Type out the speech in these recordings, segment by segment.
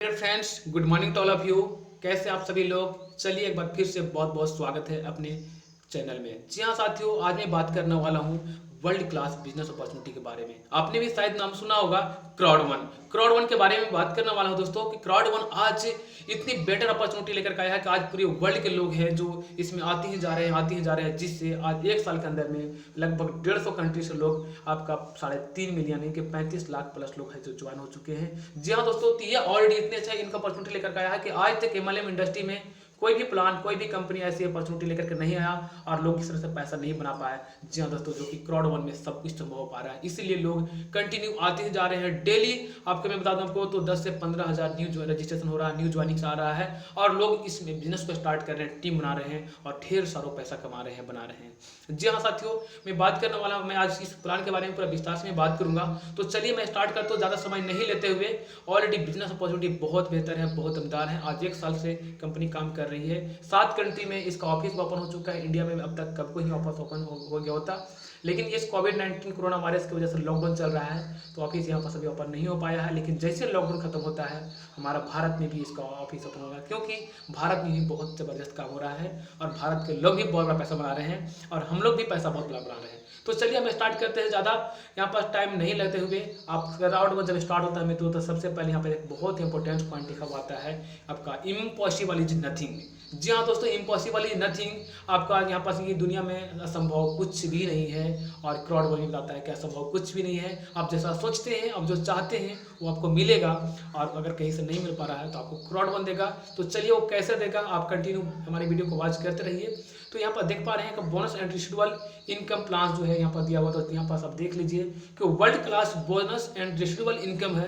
Dear friends, good morning to all of you. कैसे आप सभी लोग? चलिए एक बार फिर से बहुत बहुत स्वागत है अपने चैनल में। जी हाँ साथियों, आज मैं बात करने वाला हूँ वर्ल्ड क्लास बिजनेस अपॉर्चुनिटी के बारे में। आपने भी शायद नाम सुना होगा, क्राउड वन के बारे में बात करने वाला हूँ दोस्तों कि क्राउड वन आज इतनी बेटर अपॉर्चुनिटी लेकर के आया है कि आज पूरे वर्ल्ड के लोग हैं जो इसमें आते ही जा रहे हैं, जिससे आज एक साल के अंदर में लगभग 150 कंट्री से लोग आपका 3.5 मिलियन यानी कि 35 लाख प्लस लोग हैं जो ज्वाइन हो चुके हैं। जी हाँ दोस्तों, तो ये ऑलरेडी इतने अच्छा इनका अपॉर्चुनिटी लेकर के आया है कि आज तक एमएलएम इंडस्ट्री में कोई भी प्लान, कोई भी कंपनी ऐसी अपॉर्चुनिटी लेकर के नहीं आया और लोग इस तरह से पैसा नहीं बना पाए। जी हाँ दोस्तों, जो कि क्राउड वन में सब कुछ संभव हो पा रहा है, इसीलिए लोग कंटिन्यू आते ही जा रहे हैं। डेली आपको मैं बता दूं आपको तो 10 से 15 हज़ार न्यू रजिस्ट्रेशन हो रहा है, न्यू ज्वाइनिंग्स आ रहा है और लोग इसमें बिजनेस को स्टार्ट कर रहे हैं, टीम बना रहे हैं और ढेर सारा पैसा कमा रहे हैं, बना रहे हैं। जी हाँ साथियों, मैं बात करने वाला हूँ, मैं आज इस प्लान के बारे में पूरा विस्तार से मैं बात करूंगा। तो चलिए मैं स्टार्ट करता हूँ ज़्यादा समय नहीं लेते हुए। ऑलरेडी बिजनेस अपॉर्चुनिटी बहुत बेहतर है, बहुत दमदार है। आज एक साल से कंपनी काम कर रही है, 7 कंट्री में इसका ऑफिस ओपन हो चुका है। इंडिया में अब तक कब को ही ऑफिस ओपन हो गया होता, लेकिन इस कोविड-19 कोरोना वायरस की वजह से लॉकडाउन चल रहा है तो ऑफिस यहाँ पर अभी ओपन नहीं हो पाया है। लेकिन जैसे लॉकडाउन खत्म होता है हमारा भारत में भी इसका ऑफिस ओपन होगा, क्योंकि भारत में भी बहुत ज़बरदस्त काम हो रहा है और भारत के लोग भी बहुत बड़ा पैसा बना रहे हैं और हम लोग भी पैसा बहुत बड़ा बना रहे हैं। तो चलिए हम स्टार्ट करते हैं, ज़्यादा यहाँ पर टाइम नहीं लेते हुए। आप राउंड में जब स्टार्ट होता है तो सबसे पहले यहाँ पर एक बहुत ही इंपॉर्टेंट पॉइंट लिखा हुआ आता है आपका, इम्पॉसिबल इज नथिंग। जी हाँ दोस्तों, इम्पॉसिबल इज नथिंग। आपका यहाँ पास ये दुनिया में असंभव कुछ भी नहीं है और क्राउड वन बताता है कि असंभव कुछ भी नहीं है। आप जैसा सोचते हैं, आप जो चाहते हैं वो आपको मिलेगा और अगर कहीं से नहीं मिल पा रहा है तो आपको क्राउड वन देगा। तो चलिए वो कैसे देगा, आप कंटिन्यू हमारे वीडियो को वॉच करते रहिए। तो यहाँ पर देख पा रहे हैं कि bonus and residual income plan जो है यहाँ पर दिया हुआ, तो यहाँ पास आप देख लीजिए कि world class bonus and residual income है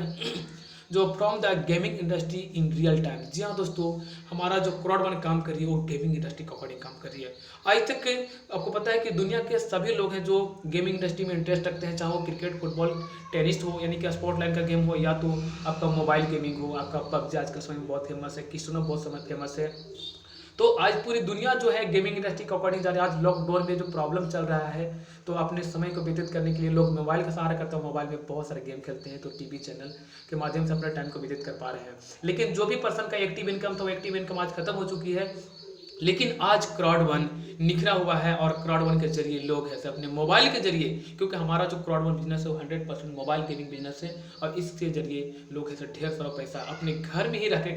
जो from the gaming industry in real time. जी हाँ दोस्तों, हमारा जो क्राउड वन काम कर रही है वो गेमिंग इंडस्ट्री के अकॉर्डिंग काम कर रही है। आज तक आपको पता है कि दुनिया के सभी लोग हैं जो गेमिंग इंडस्ट्री में इंटरेस्ट रखते हैं, चाहे वो क्रिकेट, फुटबॉल, टेनिस हो यानी कि स्पोर्ट लाइन का गेम हो, या तो आपका मोबाइल गेमिंग हो, आपका पबजी आजकल समय में बहुत फेमस है, किसनो बहुत समय फेमस है। तो आज पूरी दुनिया जो है गेमिंग इंडस्ट्री के अकॉर्डिंग जा रही है। आज लॉकडाउन में जो प्रॉब्लम चल रहा है तो अपने समय को व्यतीत करने के लिए लोग मोबाइल का सहारा करते हैं, मोबाइल में बहुत सारे गेम खेलते हैं, तो टीवी चैनल के माध्यम से अपने टाइम को व्यतीत कर पा रहे हैं। लेकिन जो भी पर्सन का एक्टिव इनकम था वो एक्टिव इनकम आज खत्म हो चुकी है। लेकिन आज क्राउड वन निखरा हुआ है और क्राउड वन के जरिए लोग ऐसे अपने मोबाइल के जरिए, क्योंकि हमारा जो क्राउड वन बिजनेस है वो 100% मोबाइल गेमिंग बिजनेस है और इसके जरिए लोग ऐसे ढेर सारा पैसा अपने घर में ही रह के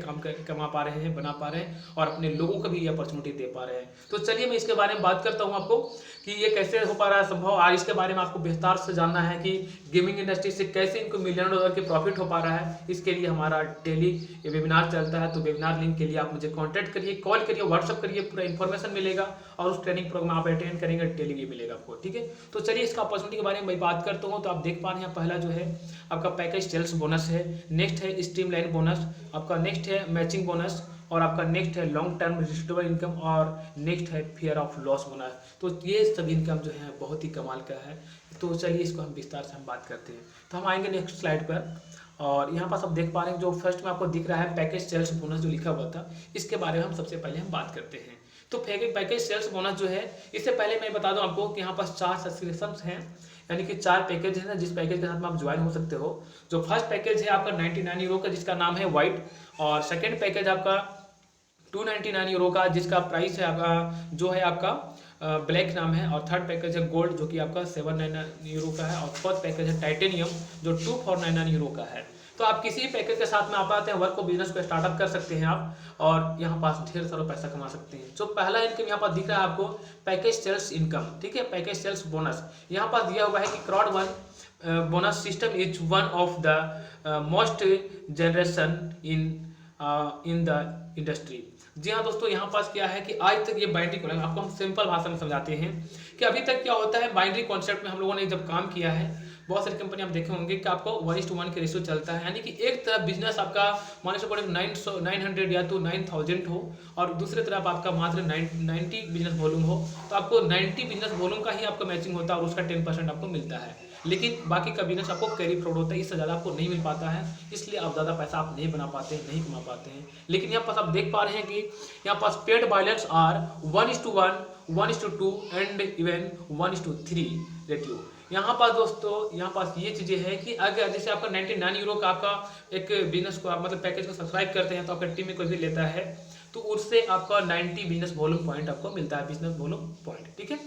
कमा पा रहे हैं, बना पा रहे हैं और अपने लोगों को भी ये अपॉर्चुनिटी दे पा रहे हैं। तो चलिए मैं इसके बारे में बात करता हूँ आपको कि ये कैसे हो पा रहा है संभव। आज इसके बारे में आपको विस्तार से जानना है कि गेमिंग इंडस्ट्री से कैसे इनको $1,000,000 के प्रॉफिट हो पा रहा है। इसके लिए हमारा डेली वेबिनार चलता है, तो वेबिनार लिंक के लिए आप मुझे कॉन्टैक्ट करिए, कॉल करिए, व्हाट्सअप करिए, पूरा इन्फॉर्मेशन मिलेगा और उस ट्रेनिंग प्रोग्राम आप अटेंड करेंगे, डेली भी मिलेगा आपको, ठीक है। तो चलिए इसका अपॉर्चुनिटी के बारे में मैं बात करता हूँ। तो आप देख पा रहे हैं पहला जो है आपका पैकेज सेल्स बोनस है, नेक्स्ट है स्ट्रीमलाइन बोनस, आपका नेक्स्ट है मैचिंग बोनस और आपका नेक्स्ट है लॉन्ग टर्म रिसिडुअल इनकम और नेक्स्ट है फियर ऑफ लॉस बोनस। तो ये सब इनकम जो है बहुत ही कमाल का है। तो चलिए इसको हम विस्तार से हम बात करते हैं। तो हम आएंगे नेक्स्ट स्लाइड पर और यहाँ पास आप देख पा रहे हैं जो फर्स्ट में आपको दिख रहा है पैकेज सेल्स बोनस जो लिखा हुआ था, इसके बारे में हम सबसे पहले हम बात करते हैं। तो पैकेज सेल्स बोनस जो है, इससे पहले मैं बता दूं आपको कि यहाँ पास 4 सब्सक्रिप्शंस हैं, यानी कि 4 पैकेज है ना, जिस पैकेज के साथ में आप ज्वाइन हो सकते हो। जो फर्स्ट पैकेज है आपका 99 यूरो का, जिसका नाम है वाइट, और सेकेंड पैकेज आपका 299 यूरो का, जिसका प्राइस है आपका जो है आपका ब्लैक नाम है, और थर्ड पैकेज है गोल्ड जो कि आपका 799 यूरो का है, और फोर्थ पैकेज है टाइटेनियम जो 2499 यूरो का है। तो आप किसी भी पैकेज के साथ में आप आते हैं, वर्क को बिजनेस को स्टार्टअप कर सकते हैं आप और यहाँ पास ढेर सारा पैसा कमा सकते हैं। जो पहला इनकम यहाँ पास दिख रहा है आपको पैकेज सेल्स इनकम, ठीक है, पैकेज सेल्स बोनस यहाँ पास दिया हुआ है कि crowd one bonus system is one of the most generation in the industry. जी हाँ दोस्तों, यहाँ पास क्या है कि आज तक ये बाइनरी कॉन्सेप्ट, आपको हम सिंपल भाषा में समझाते हैं कि अभी तक क्या होता है। बाइनरी कॉन्सेप्ट में हम लोगों ने जब काम किया है, बहुत सारी कंपनी आप देखे होंगे कि आपको 1:1 के रेशियो चलता है, यानी कि एक तरफ बिजनेस आपका मान से पड़े 900 या तो 9000 हो और दूसरी तरफ आपका मात्र 90 बिजनेस वॉल्यूम हो, तो आपको 90 बिजनेस वॉल्यूम का ही आपका मैचिंग होता है और उसका 10% आपको मिलता है। लेकिन बाकी का बिजनेस आपको कैरी फ्रॉड होता है, इससे ज़्यादा आपको नहीं मिल पाता है, इसलिए आप ज़्यादा पैसा आप नहीं बना पाते हैं, नहीं कमा पाते हैं। लेकिन यहाँ पास आप देख पा रहे हैं कि यहाँ पास paid balance are 1:1, 1:2 and even 1:3 ratio. यहाँ पास दोस्तों, यहाँ पास ये चीज़ें हैं कि अगर जैसे आपका 99 यूरो का आपका एक बिजनेस को आप मतलब पैकेज को सब्सक्राइब करते हैं, तो आपका टीम में कोई भी लेता है तो उससे आपका 90 बिजनेस वॉल्यूम पॉइंट आपको मिलता है, बिजनेस वॉल्यूम पॉइंट, ठीक है।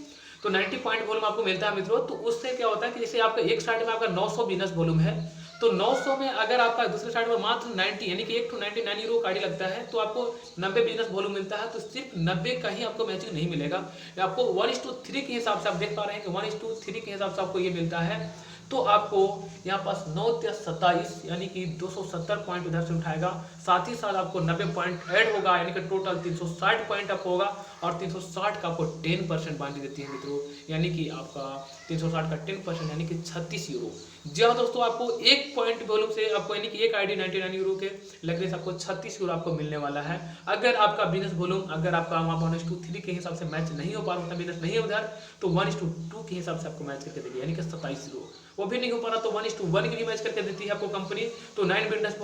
तो 90 पॉइंट वॉल्यूम आपको मिलता है मित्रों। तो उससे क्या होता है कि जैसे आपका एक साइड में आपका 900 बिजनेस वॉल्यूम है, तो 900 में अगर आपका दूसरे साइड में मात्र 90 यानी कि 1 to 99 यूरो का आईडी लगता है, तो आपको 90 बिजनेस वॉल्यूम मिलता है। तो सिर्फ 90 का ही आपको मैचिंग नहीं मिलेगा, आपको 1:3 के हिसाब से आप देख पा रहे हैं कि 1:3 के हिसाब से आपको ये मिलता है। तो आपको यहाँ पास 9×27 यानी कि 270 पॉइंट उधर से उठाएगा, साथ ही साथ आपको 90 पॉइंट ऐड होगा, यानी कि टोटल 360 पॉइंट आपको होगा। और 360 का आपको 10% बांधी देती है मित्रों, यानी कि आपका 360 का 10% यानी कि 36 यूरो। जी हाँ दोस्तों, आपको एक पॉइंट वॉल्यूम से आपको यानी कि एक आईडी 99 यूरो के लगने से आपको 36 यूरो आपको मिलने वाला है। अगर आपका बिजनेस वॉल्यूम अगर आपका 1:3 के हिसाब से मैच नहीं हो पा रहा, बिजनेस नहीं है उधर, तो 1:2 के हिसाब से आपको मैच करके देगी, यानी कि 27 यूरो। वो भी नहीं हो पा रहा तो 1:1 की भी मैच करके देती है आपको कंपनी। तो 90 बिजनेस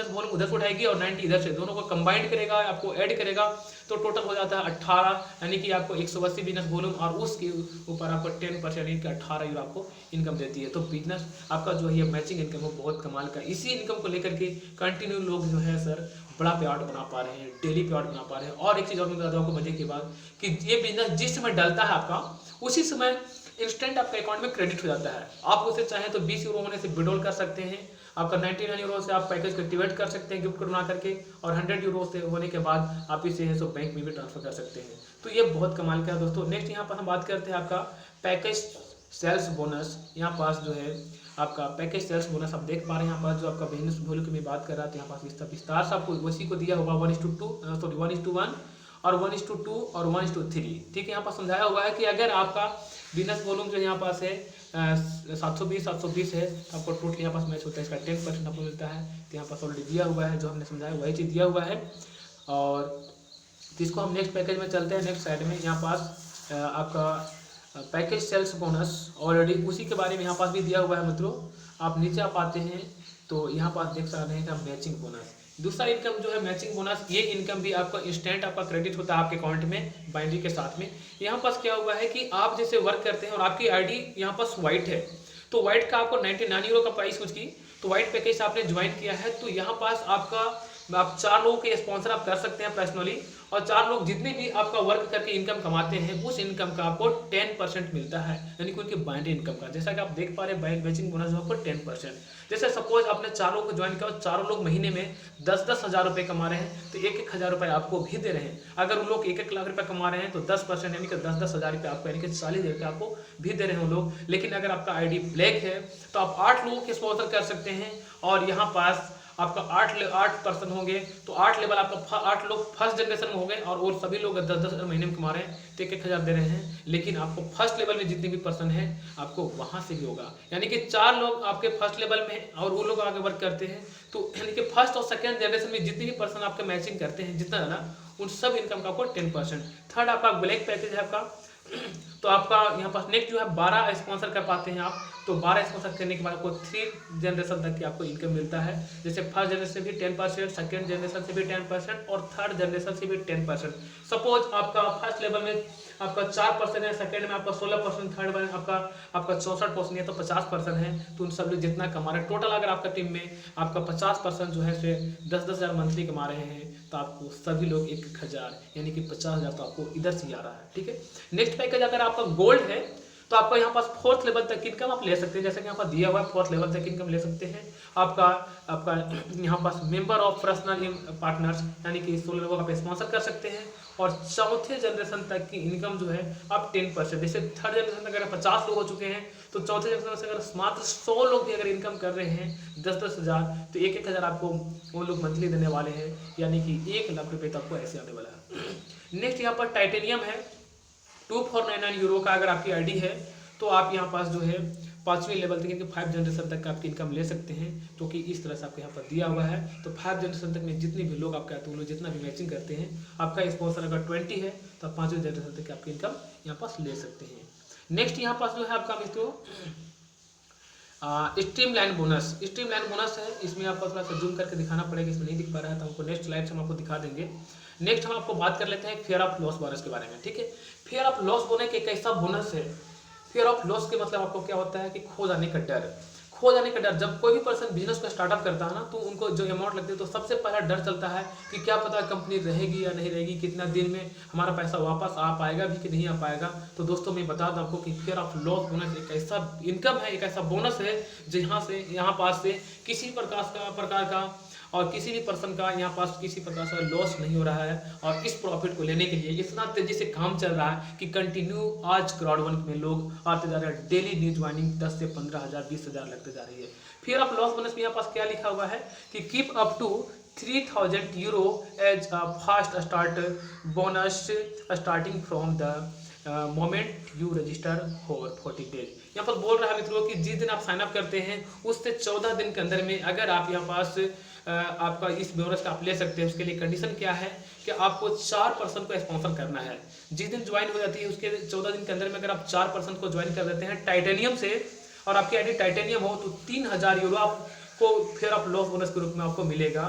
वॉल्यूम उधर से उठाएगी और 90 इधर से, दोनों को कंबाइंड करेगा, आपको ऐड करेगा, तो टोटल हो जाता है 18, यानी कि आपको 180 बिजनेस वॉल्यूम और उसके ऊपर आपको 10% यानी कि 18 यूरो आपको इनकम देती है। तो बिजनेस आपका जो है मैचिंग इनकम वो बहुत कमाल का। इसी इनकम को लेकर के कंटिन्यू लोग जो है सर बड़ा पेआउट बना पा रहे हैं, डेली पेआउट बना पा रहे हैं। और एक चीज़ और मैं बता दूँ आपको मजे की बात, कि ये बिजनेस जिस समय डलता है आपका, उसी समय इंस्टेंट आपका अकाउंट में क्रेडिट हो जाता है। आप उसे चाहें तो 20 यूरो होने से विड्रॉल कर सकते हैं, आपका 99 यूरो से आप पैकेज को एक्टिवेट कर सकते हैं गिफ्ट कोड बना करके, और 100 यूरो से होने के बाद आप इसे है सो बैंक में भी ट्रांसफर कर सकते हैं। तो ये बहुत कमाल का है दोस्तों। नेक्स्ट यहाँ पर हम बात करते हैं आपका पैकेज सेल्स बोनस। यहाँ पास जो है आपका पैकेज सेल्स बोनस आप देख पा रहे हैं, यहाँ पास जो आपका बिजनेस वॉल्यूम की मैं बात कर रहा था, यहाँ पास विस्तार से आपको उसी को दिया होगा 1:1 और 1:2 और 1:3, ठीक है। यहाँ पर समझाया हुआ है कि अगर आपका बिजनेस वॉल्यूम जो यहाँ पास है 720 है, तो आपको टोटल यहाँ पास मैच होता है, इसका 10% आपको मिलता है। तो यहाँ पास ऑलरेडी दिया हुआ है, जो हमने समझाया वही चीज़ दिया हुआ है। और तो इसको हम नेक्स्ट पैकेज में चलते हैं, नेक्स्ट साइड में यहाँ पास आपका पैकेज सेल्स बोनस ऑलरेडी उसी के बारे में यहाँ पास भी दिया हुआ है मित्रों। आप नीचे आप आते हैं तो यहाँ पास देख सकते हैं कि मैचिंग बोनस, दूसरा इनकम जो है मैचिंग बोनस, ये इनकम भी आपका इंस्टेंट आपका क्रेडिट होता है आपके अकाउंट में बाइनरी के साथ में। यहाँ पास क्या हुआ है कि आप जैसे वर्क करते हैं और आपकी आईडी यहाँ पास व्हाइट है, तो व्हाइट का आपको 99 यूरो का प्राइस उसकी, तो व्हाइट पैकेज आपने ज्वाइन किया है, तो यहाँ पास आपका आप 4 लोगों के स्पॉन्सर आप कर सकते हैं पर्सनली, और 4 लोग जितने भी आपका वर्क करके इनकम कमाते हैं उस इनकम का आपको 10% मिलता है, यानी कि उनकी बाइनरी इनकम का। जैसा कि आप देख पा रहे हैं मैचिंग बोनस आपको 10%। जैसे सपोज आपने 4 लोगों को ज्वाइन किया और 4 लोग महीने में 10-10 हज़ार रुपये कमा रहे हैं, तो 1-1 हज़ार रुपये आपको भी दे रहे हैं। अगर उन लोग 1-1 लाख रुपये कमा रहे हैं तो 10% यानी कि 10-10 हज़ार रुपये आपको, यानी कि 40 रुपये आपको भी दे रहे हैं लोग। लेकिन अगर आपका आईडी ब्लैक है तो आप 8 लोगों के स्पॉन्सर कर सकते हैं, और यहाँ पास आपका 8 पर्सन होंगे, तो 8 लेवल आपका 8 लोग फर्स्ट जनरेशन में हो गए, और सभी लोग 10-10 महीने में कमा रहे हैं, तो 1-1 हज़ार दे रहे हैं। लेकिन आपको फर्स्ट लेवल में जितने भी पर्सन हैं आपको वहां से भी होगा, यानी कि 4 लोग आपके फर्स्ट लेवल में और वो लोग आगे वर्क करते हैं, तो यानी कि फर्स्ट और सेकेंड जनरेशन में जितने भी पर्सन आपके मैचिंग करते हैं जितना ज़्यादा, उन सब इनकम का आपको 10%। थर्ड आपका ब्लैक पैकेज है आपका, तो आपका यहाँ पास नेक्स्ट जो है 12 स्पॉन्सर कर पाते हैं आप, तो 12 स्पॉन्सर करने के बाद आपको 3 जनरेशन तक की आपको इनकम मिलता है। जैसे फर्स्ट जनरेशन से भी 10%, सेकेंड जनरेशन से भी 10% और थर्ड जनरेशन से भी 10%। सपोज आपका फर्स्ट लेवल में आपका 4% है, सेकेंड में आपका 16%, थर्ड में आपका 64% है, तो 50% है। तो उन सब लोग जितना कमा रहे हैं टोटल, अगर आपका टीम में आपका 50% जो है 10-10 हज़ार मंथली कमा रहे हैं, तो आपको सभी लोग 1-1 हज़ार यानी कि 50 हज़ार तो आपको इधर से आ रहा है, ठीक है। नेक्स्ट पैकेज अगर आपका गोल्ड है तो आपको यहाँ पास 4th लेवल तक इनकम आप ले सकते हैं, जैसे कि यहाँ पर दिया हुआ है 4th लेवल तक इनकम ले सकते हैं। आपका यहाँ पास मेंबर ऑफ पर्सनल पार्टनर्स यानी कि 16 लोगों का स्पॉन्सर कर सकते हैं, और 4थे जनरेशन तक की इनकम जो है आप 10%, जैसे थर्ड जनरेशन तक अगर 50 लोग हो चुके हैं, तो 4थे जनरेशन से अगर मात्र 100 लोग भी अगर इनकम कर रहे हैं 10-10 हज़ार, तो 1-1 हज़ार आपको वो लोग मंथली देने वाले हैं, यानी कि 1 लाख रुपये तक आपको ऐसे आने वाला है। नेक्स्ट यहाँ पर टाइटेनियम है 2499 यूरो का, अगर आपकी आईडी है तो आप यहाँ पास जो है 5वीं लेवल तक, यानी 5 जनरेशन तक का आपकी इनकम ले सकते हैं, तो कि इस तरह से आपको यहाँ पर दिया हुआ है। तो 5 जनरेशन तक में जितने भी लोग आपका तो लोग जितना भी मैचिंग करते हैं, आपका स्पॉन्सर अगर 20 है तो आप 5वीं जनरेशन तक आपकी इनकम यहाँ पास ले सकते हैं। नेक्स्ट यहाँ पास जो है आपका मित्रों स्ट्रीमलाइन बोनस, स्ट्रीमलाइन बोनस है। इसमें आपको थोड़ा सा जूम करके दिखाना पड़ेगा, इसमें नहीं दिख पा रहा है, तो हमको नेक्स्ट स्लाइड से हम आपको दिखा देंगे। नेक्स्ट हम आपको बात कर लेते हैं फेयर ऑफ लॉस बोनस के बारे में, ठीक है। फेयर ऑफ लॉस बोनस एक ऐसा बोनस है फियर ऑफ लॉस के मतलब आपको क्या होता है कि खो जाने का डर। खो जाने का डर, जब कोई भी पर्सन बिजनेस को स्टार्टअप करता है ना, तो उनको जो अमाउंट लगती है तो सबसे पहला डर चलता है कि क्या पता कंपनी रहेगी या नहीं रहेगी, कितना दिन में हमारा पैसा वापस आ पाएगा भी कि नहीं आ पाएगा। तो दोस्तों मैं बता दूं आपको कि फियर ऑफ लॉस बोनस एक ऐसा इनकम है, एक ऐसा बोनस है यहाँ पास से किसी प्रकार का और किसी भी पर्सन का यहाँ पास किसी प्रकार से लॉस नहीं हो रहा है। और इस प्रॉफिट को लेने के लिए इतना तेजी से काम चल रहा है कि कंटिन्यू आज क्राउड में लोग आते जा रहे हैं। डेली न्यू ज्वाइनिंग 10 से 15,000 20,000 लगते जा रही है। फिर आप लॉस बोनस में यहाँ पास क्या लिखा हुआ है कि keep up to 3,000 euro as a fast start bonus starting from the moment you register for 40 days. यहाँ पर बोल रहा है मित्रों कि जिस दिन आप साइन अप करते हैं उससे 14 दिन के अंदर में अगर आप यहाँ पास आपका इस बोनस का आप ले सकते हैं। उसके लिए कंडीशन क्या है कि आपको 4 पर्सन को स्पॉन्सर करना है। जिस दिन ज्वाइन हो जाती है उसके 14 दिन के अंदर में अगर आप 4 पर्सन को ज्वाइन कर देते हैं टाइटेनियम से, और आपकी आईडी टाइटेनियम हो, तो 3,000 यूरो आपको फिर आप लॉस बोनस के रूप में आपको मिलेगा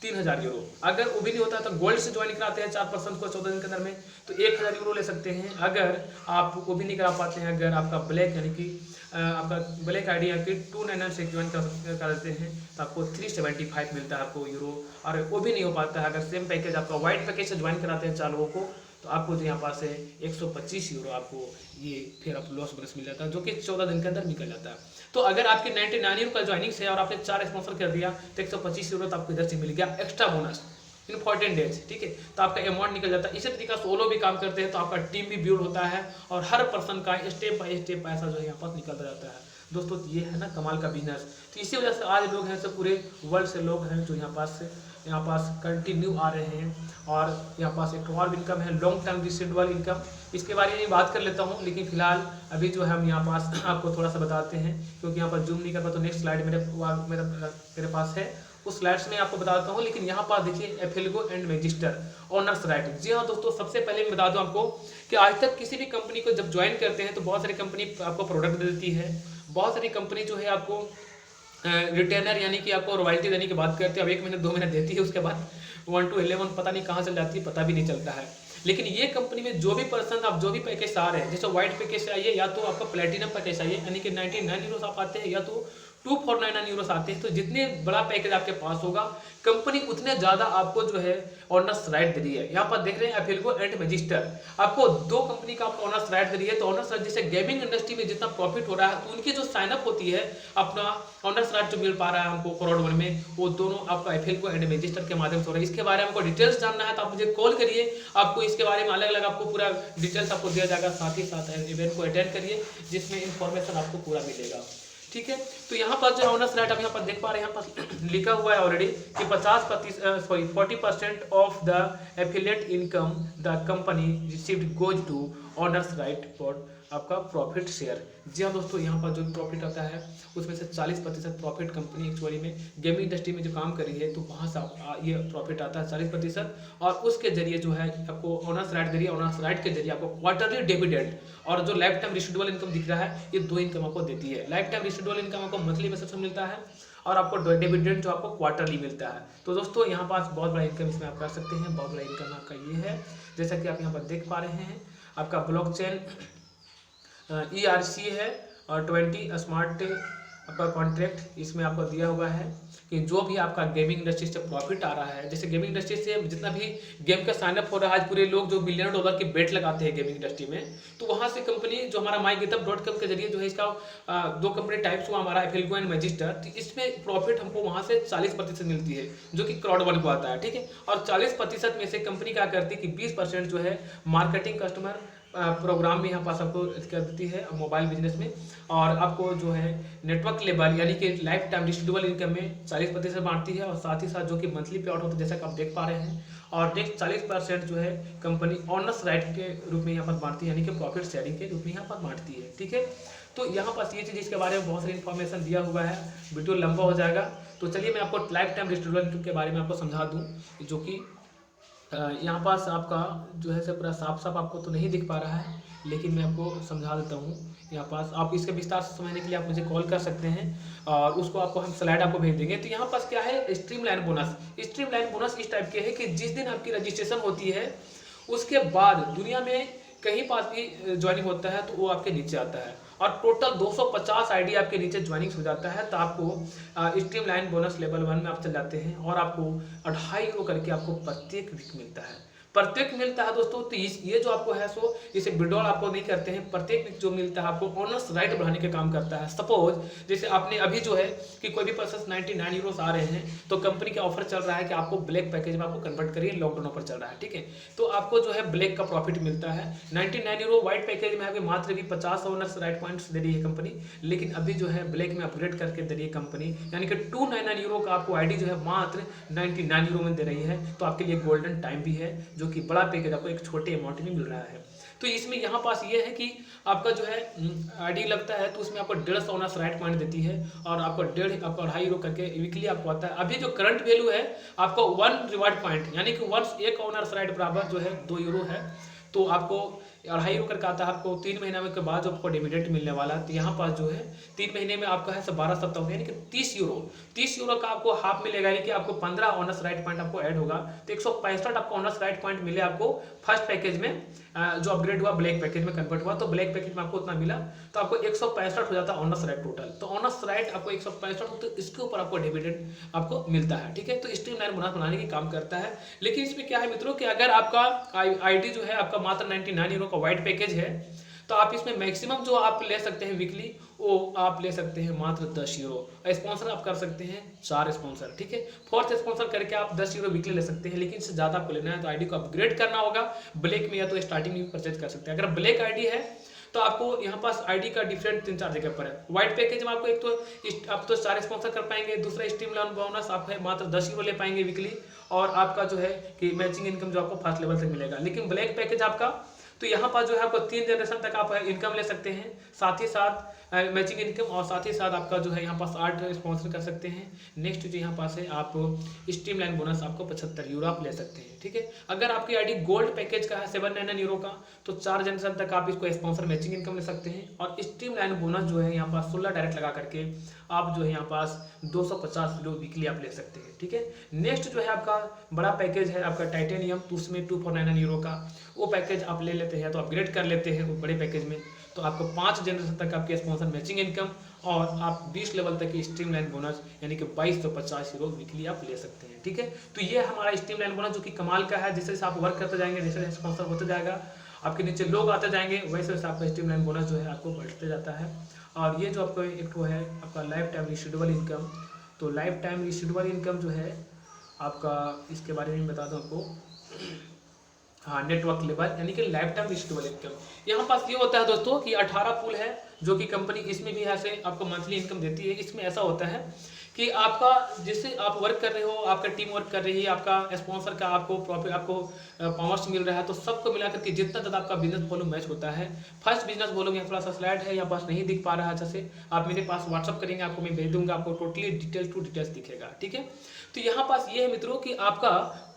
3,000 यूरो। अगर वो भी नहीं होता तो गोल्ड से ज्वाइन कराते हैं 4 पर्सन को 14 दिन के अंदर में, तो 1,000 यूरो ले सकते हैं। अगर आप वो भी नहीं करा पाते हैं, अगर आपका ब्लैक यानी कि आपका ब्लैक आईडी आपकी 299 से ज्वाइन कर देते हैं तो आपको 375 मिलता है आपको यूरो। और वो भी नहीं हो पाता है, अगर सेम पैकेज आपका वाइट पैकेज से ज्वाइन कराते हैं 4 लोगों को, तो आपको जो यहाँ पास है 125 यूरो आपको ये फिर आप लॉस बोनस मिल जाता है, जो कि 14 दिन के अंदर निकल जाता है। तो अगर आपके 99 यूरो का ज्वाइनिंग से और आपने 4 स्पॉन्सर कर दिया तो 125 यूरो तो आपको इधर से मिल गया एक्स्ट्रा बोनस इन 14 डेज, ठीक है। तो आपका अमाउंट निकल जाता है। इसी तरीका सोलो भी काम करते हैं तो आपका टीम भी बिल्ड होता है और हर पर्सन का स्टेप बाय स्टेप पैसा जो है यहाँ पास निकलता जाता है। दोस्तों ये है ना कमाल का बिजनेस। तो इसी वजह से आज लोग हैं सब पूरे वर्ल्ड से लोग हैं जो यहाँ पास कंटिन्यू आ रहे हैं। और यहाँ पास एक और इनकम है लॉन्ग टर्म रिसिडुअल इनकम, इसके बारे में बात कर लेता हूँ, लेकिन फिलहाल अभी जो है हम यहाँ पास आपको थोड़ा सा बताते हैं क्योंकि यहाँ पर जूम नहीं कर पाता। तो नेक्स्ट स्लाइड मेरे पास है, उस स्लाइड्स में आपको बताता हूँ। लेकिन यहाँ पर देखिए एफिलगो एंड मैजिस्टर ओनर्स राइट। जी हाँ दोस्तों, सबसे पहले मैं बता दूँ आपको कि आज तक किसी भी कंपनी को जब ज्वाइन करते हैं तो बहुत सारी कंपनी आपको प्रोडक्ट दे देती है, बहुत सारी कंपनी जो है आपको रिटेनर यानी कि आपको रॉयल्टी देने की बात करते हैं। अब 1 महीने 2 महीने देती है, उसके बाद 1 to 11 पता नहीं कहाँ चल जाती है, पता भी नहीं चलता है। लेकिन ये कंपनी में जो भी पर्सन आप जो भी पैकेज आ रहे हैं, जैसे व्हाइट पैकेज चाहिए या तो आपका प्लेटिनम पैकेज चाहिए यानी कि 99 यूरो आप आते हैं या तो 2499 यूरो आते हैं। तो जितने बड़ा पैकेज आपके पास होगा कंपनी उतने ज़्यादा आपको जो है ऑनर्स राइट दे रही है। यहाँ पर देख रहे हैं एफिलगो एंड मैजिस्टर, आपको 2 कंपनी का आपको ऑनर्स राइट दे रही है। तो ऑनर्स राइट जैसे गेमिंग इंडस्ट्री में जितना प्रॉफिट हो रहा है तो उनकी जो साइनअप होती है अपना ऑनर्स राइट जो मिल पा रहा है हमको करोड़ वन में, वो दोनों आपका एफिलगो एंड मैजिस्टर के माध्यम से हो रहा है। इसके बारे में आपको डिटेल्स जानना है तो आप मुझे कॉल करिए, आपको इसके बारे में अलग अलग आपको पूरा डिटेल्स आपको दिया जाएगा। साथ ही साथ इवेंट को अटेंड करिए जिसमें इंफॉर्मेशन आपको पूरा मिलेगा, ठीक है। तो यहाँ पर जो ऑनर्स राइट आप यहाँ पर देख पा रहे हैं, यहाँ पर लिखा हुआ है ऑलरेडी कि 40% of the affiliate income the company received goes to owners right for आपका प्रॉफिट शेयर। जी हाँ दोस्तों, यहाँ पर जो प्रॉफिट आता है उसमें से 40% प्रॉफिट कंपनी एक्चुअली में गेमिंग इंडस्ट्री में जो काम कर रही है तो वहाँ से ये प्रॉफिट आता है 40%। और उसके जरिए जो है आपको ऑनर्स राइट दे रही है, ऑनर्स राइट के जरिए आपको क्वार्टरली डिविडेंड और जो लाइफ टाइम रिसिडुअल इनकम दिख रहा है, ये 2 इनकम आपको देती है। लाइफ टाइम रिसिडुअल इनकम आपको मंथली बेसिस पे मिलता है और आपको डिविडेंड जो आपको क्वार्टरली मिलता है। तो दोस्तों यहाँ पास बहुत बड़ा इनकम इसमें आप कर सकते हैं। बहुत बड़ा इनकम आपका ये है, जैसा कि आप यहाँ पर देख पा रहे हैं। आपका ब्लॉकचेन ERC है और 20 स्मार्ट आपका कॉन्ट्रैक्ट इसमें आपको दिया हुआ है कि जो भी आपका गेमिंग इंडस्ट्री से प्रॉफिट आ रहा है, जैसे गेमिंग इंडस्ट्री से जितना भी गेम का साइनअप हो रहा है, आज पूरे लोग जो $1 बिलियन की बेट लगाते हैं गेमिंग इंडस्ट्री में, तो वहाँ से कंपनी जो हमारा MyGitHub.com के जरिए जो है इसका 2 कंपनी टाइप्स हुआ हमारा एफिलगो एंड मैजिस्टर, तो इसमें प्रॉफिट हमको वहाँ से 40% मिलती है जो कि क्राउड वन को आता है, ठीक है। और 40% में से कंपनी क्या करती है कि 20% जो है मार्केटिंग कस्टमर प्रोग्राम में यहाँ पास आपको कर देती है मोबाइल बिजनेस में, और आपको जो है नेटवर्क लेवल यानी कि लाइफ टाइम रिसिडुअल इनकम में 40% बांटती है, और साथ ही साथ जो कि मंथली पे आउट होता है जैसा कि आप देख पा रहे हैं। और नेक्स्ट 40% जो है कंपनी ऑनर्स राइट के रूप में यहाँ पर बांटती है यानी कि प्रॉफिट शेयरिंग के रूप में यहाँ पर बांटती है, ठीक है। तो यहाँ पास ये चीज़ इसके बारे में बहुत सारी इन्फॉर्मेशन दिया हुआ है, वीडियो लंबा हो जाएगा। तो चलिए मैं आपको लाइफ टाइम रिसिडुअल इनकम के बारे में आपको समझा दूँ, जो कि यहाँ पास आपका जो है पूरा साफ साफ आपको तो नहीं दिख पा रहा है, लेकिन मैं आपको समझा देता हूँ। यहाँ पास आप इसके विस्तार से समझने के लिए आप मुझे कॉल कर सकते हैं और उसको आपको हम स्लाइड आपको भेज देंगे। तो यहाँ पास क्या है, स्ट्रीमलाइन बोनस। स्ट्रीमलाइन बोनस इस टाइप के है कि जिस दिन आपकी रजिस्ट्रेशन होती है उसके बाद दुनिया में कहीं पास भी ज्वाइनिंग होता है तो वो आपके नीचे आता है, और टोटल 250 आईडी आपके नीचे ज्वाइनिंग हो जाता है, तो आपको स्ट्रीमलाइन बोनस लेवल 1 में आप चल जाते हैं, और आपको 2.5 यूरो करके आपको प्रत्येक वीक मिलता है, प्रत्येक मिलता है दोस्तों। तो ये जो आपको है सो इसे विड्रॉल आपको नहीं करते हैं, प्रत्येक वीक जो मिलता है आपको ओनर्स राइट बढ़ाने के काम करता है। सपोज जैसे आपने अभी जो है कि कोई भी पर्सन 99 यूरोस आ रहे हैं, तो कंपनी का ऑफर चल रहा है कि आपको ब्लैक पैकेज में आपको कन्वर्ट करिए, लॉकडाउन ऑफर चल रहा है, ठीक है। तो आपको जो है ब्लैक का प्रॉफिट मिलता है 99 यूरो। व्हाइट पैकेज में अभी मात्र भी 50 ओनर्स राइट पॉइंट्स दे रही है कंपनी, लेकिन अभी जो है ब्लैक में अपग्रेड करके दे रही है कंपनी, यानी कि 299 यूरो का आपको आईडी जो है मात्र 99 यूरो में दे रही है। तो आपके लिए गोल्डन टाइम भी है, जो कि बड़ा पैकेज आपको एक छोटे अमाउंट में मिल रहा है। तो इसमें यहाँ पास ये है कि आपका जो है आईडी लगता है, तो उसमें आपको 150 ओनर्स राइट पॉइंट देती है, और आपको 2.5 यूरो करके वीकली आपको आता है। अभी जो करंट वैल्यू है आपको 1 रिवार्ड पॉइंट, यानी कि वंस एक ओनर्स राइट बराबर जो है 2 यूरो है, तो आपको 2.5 यूरो करके आता है। आपको 3 महीना में के बाद जो आपको डिविडेंड मिलने वाला है, तो यहाँ पास जो है 3 महीने में आपका है 12 सप्ताह यानी कि 30 यूरो का आपको हाफ मिलेगा, यानी कि आपको 15 ओनर्स राइट पॉइंट आपको ऐड होगा, तो 165 आपको ओनर्स राइट पॉइंट मिले आपको फर्स्ट पैकेज में, जो अपग्रेड हुआ ब्लैक पैकेज में कन्वर्ट हुआ, तो ब्लैक पैकेज में आपको उतना मिला, तो आपको 165 हो जाता है ऑनर्स राइट टोटल। तो ऑनर्स राइट आपको 165, तो इसके ऊपर आपको डिविडेंड आपको मिलता है, ठीक है। तो स्ट्रीमलाइन बोनस बनाने की काम करता है। लेकिन इसमें क्या है मित्रों कि अगर आपका आईडी जो है आपका मात्र 99 यूरो का व्हाइट पैकेज है, तो आप इसमें मैक्सिमम जो आप ले सकते हैं वीकली, वो आप ले सकते हैं मात्र 10 यूरो। स्पॉन्सर आप कर सकते हैं 4 स्पॉन्सर, ठीक है। 4th स्पॉन्सर करके आप 10 यूरो वीकली ले सकते हैं, लेकिन इससे ज़्यादा आपको लेना है तो आईडी को अपग्रेड करना होगा ब्लैक में, या तो स्टार्टिंग में परचेज कर सकते हैं। अगर ब्लैक आईडी है तो आपको यहाँ पास आईडी का डिफरेंट 3-4 जगह पर है। व्हाइट पैकेज में आपको एक तो आप तो 4 स्पॉन्सर कर पाएंगे, दूसरा स्ट्रीमलाइन बोनस आप है मात्र 10 यूरो ले पाएंगे वीकली, और आपका जो है कि मैचिंग इनकम जो आपको फर्स्ट लेवल से मिलेगा। लेकिन ब्लैक पैकेज आपका, तो यहाँ पर जो है आपको 3 जनरेशन तक आप इनकम ले सकते हैं, साथ ही साथ मैचिंग इनकम, और साथ ही साथ आपका जो है यहाँ पास 8 स्पॉन्सर कर सकते हैं। नेक्स्ट जो यहाँ पास है आप स्ट्रीमलाइन बोनस आपको 75 यूरो आप ले सकते हैं, ठीक है। अगर आपकी आईडी गोल्ड पैकेज का है 799 यूरो का, तो 4 जनरेशन तक आप इसको स्पॉन्सर मैचिंग इनकम ले सकते हैं, और स्ट्रीमलाइन बोनस जो है यहाँ पास 16 डायरेक्ट लगा करके आप जो है यहाँ पास 250 यूरो वीकली आप ले सकते हैं, ठीक है। नेक्स्ट जो है आपका बड़ा पैकेज है आपका टाइटेनियम, तो उसमें 2499 यूरो का वो पैकेज आप ले लेते हैं, तो अपग्रेड कर लेते हैं वो बड़े पैकेज में, तो आपको 5 जनरेशन तक आपके स्पॉन्सर मैचिंग इनकम, और आप 20 लेवल तक की स्ट्रीमलाइन बोनस यानी कि 2250 यूरो वीकली आप ले सकते हैं, ठीक है। तो ये हमारा स्ट्रीमलाइन बोनस जो कि कमाल का है। जैसे जैसे आप वर्क करते जाएंगे, जैसे जैसे स्पॉन्सर होते जाएगा, आपके नीचे लोग आते जाएंगे, वैसे वैसे आपका स्ट्रीमलाइन बोनस जो है आपको बढ़ते जाता है। और ये जो आपको एक तो है आपका लाइफ टाइम रिसीवेबल इनकम, तो लाइफ टाइम रिसीवेबल इनकम जो है आपका, इसके बारे में बता दूं आपको, हाँ, नेटवर्क लेवल यानी कि लाइफ टाइम रिसीवेबल इनकम। यहाँ पास ये होता है दोस्तों कि 18 पूल है जो कि कंपनी इसमें भी ऐसे आपको मंथली इनकम देती है। इसमें ऐसा होता है कि आपका जिससे आप वर्क कर रहे हो, आपका टीम वर्क कर रही है, आपका स्पॉन्सर का आपको प्रॉफिट आपको पॉइंट्स मिल रहा है, तो सबको मिलाकर के जितना ज़्यादा आपका बिजनेस वॉल्यूम मैच होता है। फर्स्ट बिजनेस वॉल्यूम यहाँ थोड़ा सा स्लाइड है, यहाँ पास नहीं दिख पा रहा है अच्छे से, आप मेरे पास व्हाट्सअप करेंगे, आपको मैं भेज दूंगा, आपको टोटली डिटेल टू डिटेल्स दिखेगा, ठीक है। तो यहाँ पास ये है मित्रों कि आपका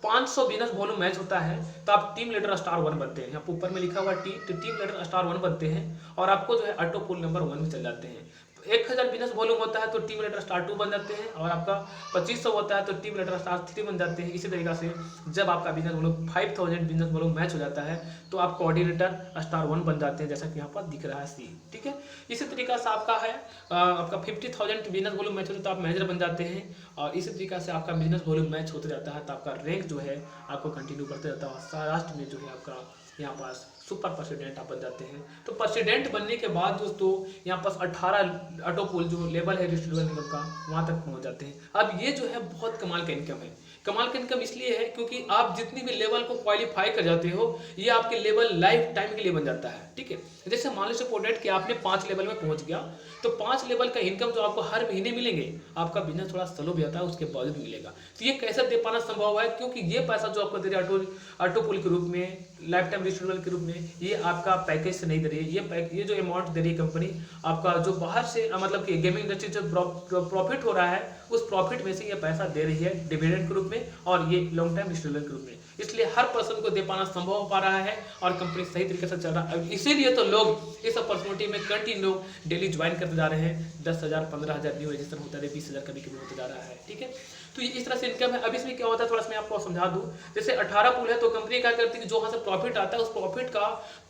500 बिजनेस वॉल्यूम मैच होता है, तो आप टीम लीडर स्टार 1 बनते हैं। यहाँ ऊपर में लिखा हुआ टीम लीडर स्टार 1 बनते हैं, और आपको जो है ऑटो पुल नंबर 1 में चल जाते हैं। 1000 बिजनेस वॉल्यूम होता है तो टीम लीडर स्टार 2 बन जाते हैं, और आपका 2500 होता है तो टीम लीडर स्टार 3 बन जाते हैं। इसी तरीके से जब आपका business volume 5000 business volume match हो जाता है, तो आप कोऑर्डिनेटर स्टार 1 बन जाते हैं, जैसा कि यहाँ पर दिख रहा है सी, ठीक है। इसी तरीके से आपका है आपका 50,000 बिजनेस वॉल्यूम मैच होता है तो आप मैनेजर बन जाते हैं, और इसी तरीके से आपका बिजनेस वॉल्यूम मैच होते जाता है तो आपका रैंक जो है आपको कंटिन्यू करते जाता है। लास्ट में जो है आपका यहाँ पास सुपर प्रेसिडेंट आप बन जाते हैं। तो प्रेसिडेंट बनने के बाद दोस्तों यहाँ पास 18 ऑटो पुल जो लेवल है रिसीवेबल इनकम का, वहाँ तक पहुँच जाते हैं। अब ये जो है बहुत कमाल का इनकम है। कमाल का इनकम इसलिए है क्योंकि आप जितनी भी लेवल को क्वालिफाई कर जाते हो, ये आपके लेवल लाइफ टाइम के लिए बन जाता है, ठीक है। जैसे मान लो सपोर्टेड कि आपने 5 लेवल में पहुंच गया, तो 5 लेवल का इनकम जो आपको हर महीने मिलेंगे, आपका बिजनेस थोड़ा स्लो भी आता है उसके बावजूद मिलेगा। तो ये कैसे दे पाना संभव है, क्योंकि ये पैसा जो आपको दे रही है ऑटो पुल के रूप में, लाइफ टाइम रिसीवेबल के रूप में, ये आपका पैकेज से नहीं दे रही है। ये जो अमाउंट दे रही है कंपनी, आपका जो बाहर से मतलब कि गेमिंग इंडस्ट्री जो प्रॉफिट हो रहा है, उस प्रॉफिट में से ये पैसा दे रही है डिविडेंड के रूप में, और ये लॉन्ग टाइम रिसीवेबल के रूप में। इसलिए हर पर्सन को दे पाना संभव हो पा रहा है, और कंपनी सही तरीके से चल रहा है। इसीलिए तो लोग इस अपॉर्चुनिटी में कंटिन्यू डेली ज्वाइन करते जा रहे हैं। 10,000 15,000 न्यू रजिस्टर होता है, 20,000 कभी कभी होते जा रहा है, ठीक है। तो ये इस तरह से इनकम है। अब इसमें क्या होता है थोड़ा सा मैं आपको समझा दूं। जैसे 18 पुल है तो कंपनी क्या करती है कि जो वहां से प्रॉफिट आता है उस प्रॉफिट का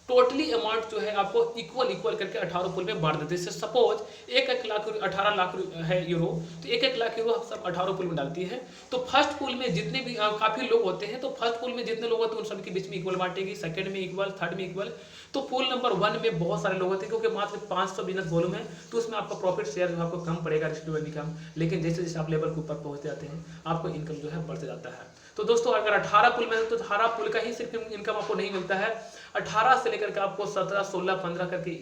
टोटली अमाउंट जो है आपको इक्वल इक्वल करके 18 पुल में बांट देते हैं। जैसे सपोज 1 लाख 18 लाख है यूरो, तो 1 लाख यूरो सब 18 पुल में डालती है। तो फर्स्ट पुल में जितने भी काफी लोग होते हैं, तो फर्स्ट पुल में जितने लोग होते हैं उन सबके बीच में इक्वल बांटेगी, सेकंड में इक्वल, थर्ड में इक्वल। तो पुल नंबर 1 में बहुत सारे लोग होते हैं क्योंकि मात्र 500 बिजनेस वॉल्यूम है, तो उसमें आपका प्रॉफिट शेयर जो आपको कम पड़ेगा रिस्क इनकम। लेकिन जैसे जैसे आप लेवल के ऊपर पहुंचते जाते हैं आपको इनकम जो है बढ़ते जाता है। तो दोस्तों अगर 18 पुल में है तो 18 पुल का ही सिर्फ इनकम आपको नहीं मिलता है, 18 से लेकर के आपको 17, 16, 15 करके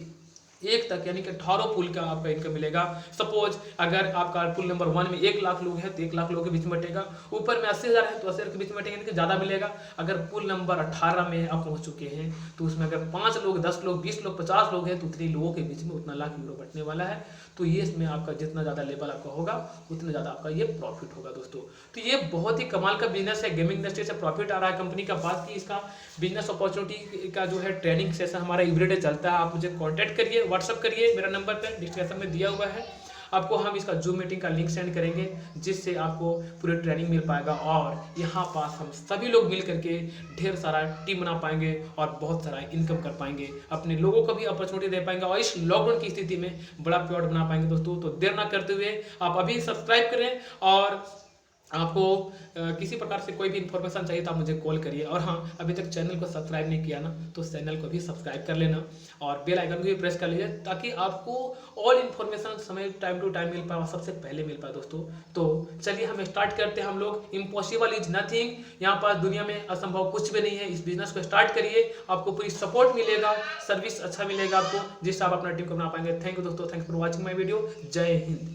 एक तक यानी कि 18 पुल का आपका इनकम मिलेगा। सपोज अगर आपका पुल नंबर 1 में 1 लाख लोग हैं तो 1 लाख लोगों के बीच में बटेगा, ऊपर में 80,000 है तो 80,000 के बीच में बटेगा, यानी कि ज़्यादा मिलेगा। अगर पुल नंबर 18 में आप पहुंच चुके हैं तो उसमें अगर 5 लोग, 10 लोग, 20 लोग, 50 लोग हैं तो उतने लोगों के बीच में उतना लाख यूरो बटने वाला है। तो ये इसमें आपका जितना ज़्यादा लेवल आपका होगा उतना ज़्यादा आपका ये प्रॉफिट होगा दोस्तों। तो ये बहुत ही कमाल का बिजनेस है, गेमिंग इंडस्ट्री से प्रॉफिट आ रहा है कंपनी का। बात की इसका बिजनेस अपॉर्चुनिटी का जो है ट्रेनिंग सेशन हमारा एवरीडे चलता है। आप मुझे कॉन्टैक्ट करिए, व्हाट्सअप करिए, मेरा नंबर पे डिस्क्रिप्शन में दिया हुआ है। आपको हम इसका जूम मीटिंग का लिंक सेंड करेंगे जिससे आपको पूरी ट्रेनिंग मिल पाएगा और यहाँ पास हम सभी लोग मिल करके ढेर सारा टीम बना पाएंगे और बहुत सारा इनकम कर पाएंगे, अपने लोगों को भी अपॉर्चुनिटी दे पाएंगे और इस लॉकडाउन की स्थिति में बड़ा प्लॉट बना पाएंगे दोस्तों। तो देर ना करते हुए आप अभी सब्सक्राइब करें और आपको किसी प्रकार से कोई भी इन्फॉर्मेशन चाहिए तो आप मुझे कॉल करिए। और हाँ, अभी तक चैनल को सब्सक्राइब नहीं किया ना तो चैनल को भी सब्सक्राइब कर लेना और बेल आइकन को भी प्रेस कर लीजिए ताकि आपको ऑल इन्फॉर्मेशन समय टाइम टू टाइम मिल पाए और सबसे पहले मिल पाए दोस्तों। तो चलिए हम स्टार्ट करते हैं। हम लोग इम्पॉसिबल इज नथिंग, यहाँ पर दुनिया में असंभव कुछ भी नहीं है। इस बिजनेस को स्टार्ट करिए, आपको पूरी सपोर्ट मिलेगा, सर्विस अच्छा मिलेगा आपको जिससे आप अपना टीम को बना पाएंगे। थैंक यू दोस्तों, thanks for watching my video. जय हिंद।